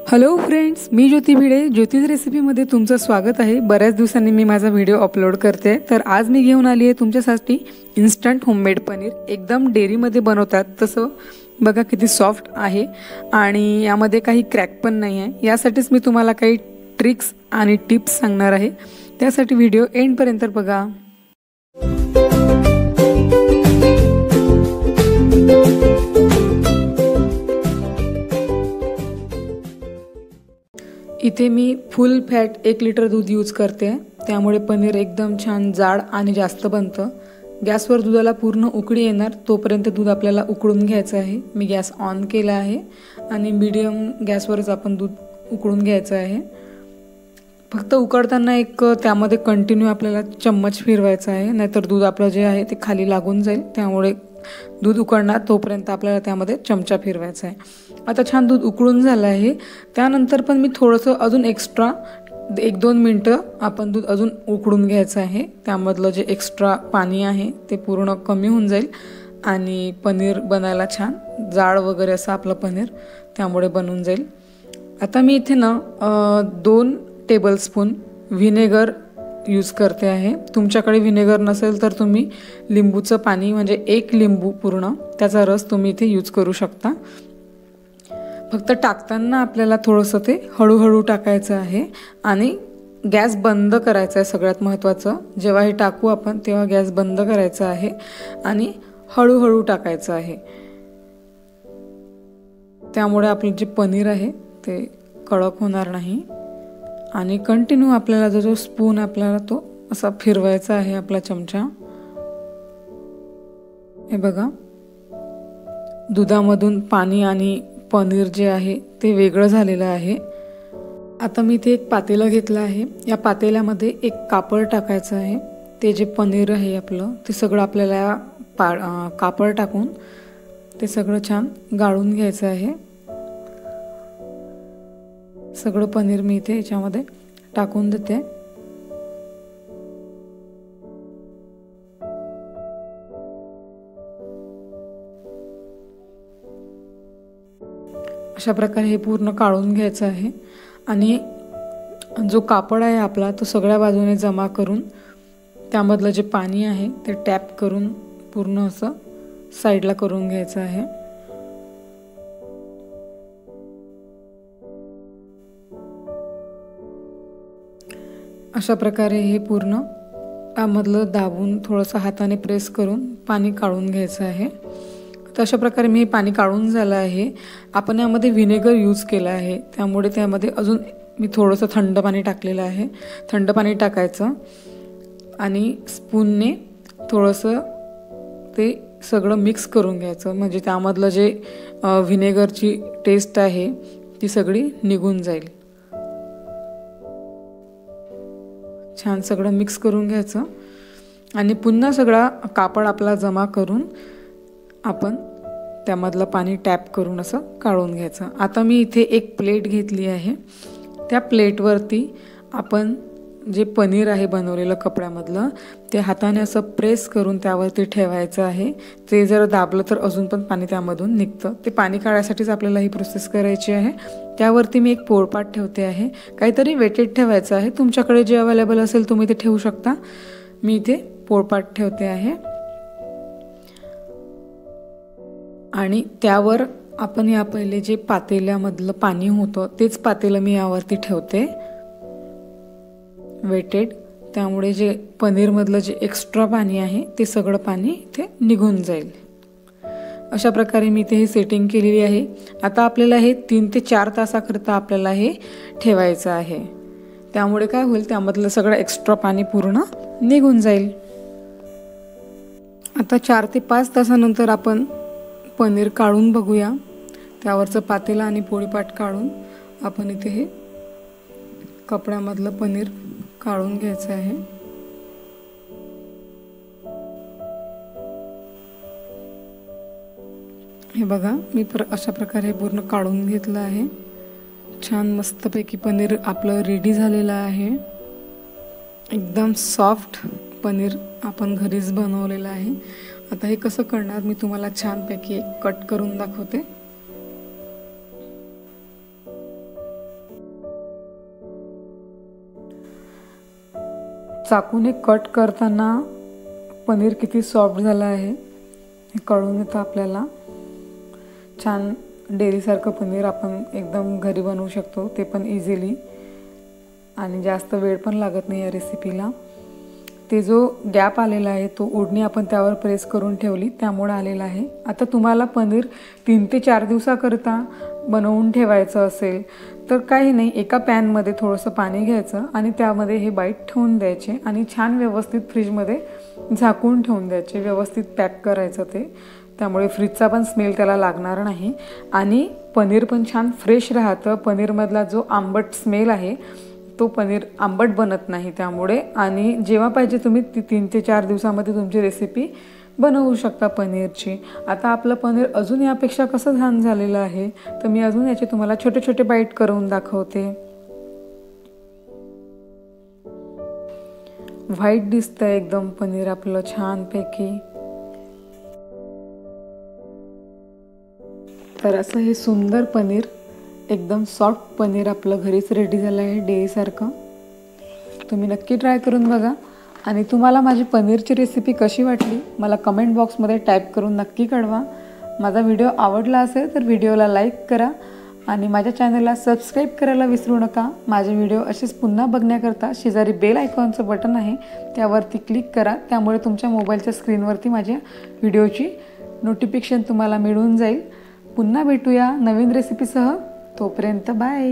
Hello friends, मी ज्योती भिडे. ज्योतिष रेसिपीमध्ये तुमचं स्वागत आहे. बऱ्याच दिवसांनी मी माझा व्हिडिओ अपलोड करते. तर आज मी घेऊन आली आहे तुमच्यासाठी इन्स्टंट होममेड पनीर. एकदम डेअरीमध्ये बनवतात तसं बघा, किती सॉफ्ट आहे आणि यामध्ये काही क्रॅक पण नाही आहे. यासाठीच मी तुम्हाला काही ट्रिक्स आणि टिप्स सांगणार आहे. त्यासाठी व्हिडिओ एंडपर्यंत बघा. इथे मी फुल फॅट 1 लिटर दूध यूज करते. त्यामुळे पनीर एकदम छान जाड आणि जास्त बनतं. गॅसवर दुधाला पूर्ण उकळी येणार तोपर्यंत दूध आपल्याला उकळून घ्यायचं आहे. मी गॅस ऑन केला आहे आणि मीडियम गॅसवरच आपण दूध उकळून घ्यायचं आहे. फक्त उकळताना त्यामध्ये कंटिन्यू आपल्याला चम्मच फिरवायचा आहे, नाहीतर दूध आपलं जे आहे ते खाली लागून जाईल. त्यामुळे दूध उकळणार तोपर्यंत आपल्याला त्यामध्ये चमचा फिरवायचा आहे. आता छान दूध उकळून झालं आहे. त्यानंतर पण मी थोडंसं अजून एक्स्ट्रा 1-2 मिनटं आपण दूध अजून उकळून घ्यायचं आहे. त्यामधलं जे एक्स्ट्रा पाणी आहे ते पूर्ण कमी होऊन जाईल आणि पनीर बनायला छान जाड वगैरे असं आपलं पनीर त्यामुळे बनून जाईल. आता मी इथे 2 टेबलस्पून व्हिनेगर यूज करते आहे. तुमच्याकडे व्हिनेगर नसेल तर तुम्ही लिंबूचं पाणी म्हणजे 1 लिंबू पूर्ण त्याचा रस तुम्ही इथे यूज करू शकता. फक्त टाकताना आपल्याला थोडंसं ते हळूहळू टाकायचं आहे आणि गॅस बंद करायचा आहे. सगळ्यात महत्त्वाचं, जेव्हा हे टाकू आपण तेव्हा गॅस बंद करायचा आहे आणि हळूहळू टाकायचं आहे. त्यामुळे आपलं जे पनीर आहे ते कडक होणार नाही. आणि कंटिन्यू आपल्याला जो स्पून आपल्याला तो असा फिरवायचा आहे आपला चमचा. हे बघा, दुधामधून पाणी आणि पनीर जे आहे ते वेगळं झालेलं आहे. आता मी इथे एक पातेलं घेतलं आहे. या पातेल्यामध्ये एक कापड टाकायचं आहे. ते जे पनीर आहे आपलं ते सगळं आपल्याला कापड टाकून ते सगळं छान गाळून घ्यायचं आहे. सगळं पनीर मी इथे याच्यामध्ये टाकून देते. अशा प्रकारे हे पूर्ण काढून घ्यायचं आहे आणि जो कापड आहे आपला तो सगळ्या बाजूने जमा करून त्यामधलं जे पाणी आहे ते टॅप करून पूर्ण असं साईडला करून घ्यायचं आहे. अशा प्रकारे हे पूर्ण त्यामधलं दाबून थोडंसं हाताने प्रेस करून पाणी काढून घ्यायचं आहे. तर अशा प्रकारे मी हे पाणी काढून झालं आहे. आपण यामध्ये व्हिनेगर यूज केलं आहे त्यामुळे त्यामध्ये अजून मी थोडंसं थंड पाणी टाकलेलं आहे. थंड पाणी टाकायचं आणि स्पूनने थोडंसं ते सगळं मिक्स करून घ्यायचं, म्हणजे त्यामधलं जे व्हिनेगरची टेस्ट आहे ती सगळी निघून जाईल. छान सगळं मिक्स करून घ्यायचं आणि पुन्हा सगळा कापड आपला जमा करून आपण त्यामधलं पाणी टॅप करून असं काढून घ्यायचं. आता मी इथे एक प्लेट घेतली आहे. त्या प्लेटवरती आपण जे पनीर आहे बनवलेलं कपड्यामधलं ते हाताने असं प्रेस करून त्यावरती ठेवायचं आहे. ते जर दाबलं तर अजून पण पाणी त्यामधून निघतं. ते पाणी काढायसाठीच आपल्याला ही प्रोसेस करायची आहे. त्यावरती मी एक पोळपाट ठेवते आहे. काहीतरी वेटेड ठेवायचं आहे. तुमच्याकडे जे अवेलेबल असेल तुम्ही ते ठेवू शकता. मी इथे पोळपाट ठेवते आहे आणि त्यावर आपण या पहिले जे पातेल्यामधलं पाणी होतं तेच पातेलं मी यावरती ठेवते वेटेड. त्यामुळे जे पनीरमधलं जे एक्स्ट्रा पाणी आहे ते सगळं पाणी इथे निघून जाईल. अशा प्रकारे मी इथे हे सेटिंग केलेली आहे. आता आपल्याला हे 3 ते 4 तासाकरता आपल्याला हे ठेवायचं आहे. त्यामुळे काय होईल, त्यामधलं सगळं एक्स्ट्रा पाणी पूर्ण निघून जाईल. आता 4 ते 5 तासानंतर आपण पनीर काढून बघूया. त्यावरचं पातेलं आणि पोळीपाट काढून आपण इथे हे कपड्यामधलं पनीर काढून घ्यायचं आहे. हे बघा, मी अशा प्रकारे पूर्ण काढून घेतलं आहे. छान मस्तपैकी पनीर आपलं रेडी झालेलं आहे. एकदम सॉफ्ट पनीर आपण घरीच बनवलेलं आहे. आता हे कसं करणार मी तुम्हाला छानपैकी एक कट करून दाखवते. चाकूने कट करताना पनीर किती सॉफ्ट झालं आहे हे कळून येतं आपल्याला। छान डेअरीसारखं पनीर आपण एकदम घरी बनवू शकतो, ते पण इझिली, आणि जास्त वेळ पण लागत नाही या रेसिपीला। ते जो गॅप आलेला आहे तो ओढणी आपण त्यावर प्रेस करून ठेवली त्यामुळे आलेला आहे। आता तुम्हाला पनीर 3 ते 4 दिवसाकरता बनवून ठेवायचं असेल तर काही नाही, एका पॅनमध्ये थोडंसं पाणी घ्यायचं आणि त्यामध्ये हे बाईट ठेवून द्यायचे आणि छान व्यवस्थित फ्रीजमध्ये झाकून ठेवून द्यायचे, व्यवस्थित पॅक करायचं ते, त्यामुळे फ्रीजचा पण स्मेल त्याला लागणार नाही आणि पनीर पण छान फ्रेश राहतं। पनीरमधला जो आंबट स्मेल आहे तो पनीर आंबट बनत नाही त्यामुळे, आणि जेव्हा पाहिजे तुम्ही 3 ते 4 दिवसामध्ये तुमची रेसिपी बनवू शकता पनीरची। आता आपलं पनीर अजून यापेक्षा कसं छान झालेलं आहे तर मी अजून याचे तुम्हाला छोटे छोटे बाईट करून दाखवते। व्हाईट दिसतंय एकदम पनीर आपलं छानपैकी। तर असं हे सुंदर पनीर, एकदम सॉफ्ट पनीर आपलं घरीच रेडी झालं आहे डेअरीसारखं। तुम्ही नक्की ट्राय करून बघा आणि तुम्हाला माझी पनीरची रेसिपी कशी वाटली मला कमेंट बॉक्समध्ये टाईप करून नक्की कळवा। माझा व्हिडिओ आवडला असेल तर व्हिडिओला लाईक करा आणि माझ्या चॅनलला सबस्क्राईब करायला विसरू नका। माझे व्हिडिओ असेच पुन्हा बघण्याकरता शेजारी बेल आयकॉनचं बटन आहे त्यावरती क्लिक करा, त्यामुळे तुमच्या मोबाईलच्या स्क्रीनवरती माझ्या व्हिडिओची नोटिफिकेशन तुम्हाला मिळून जाईल। पुन्हा भेटूया नवीन रेसिपीसह, तोपर्यंत बाय।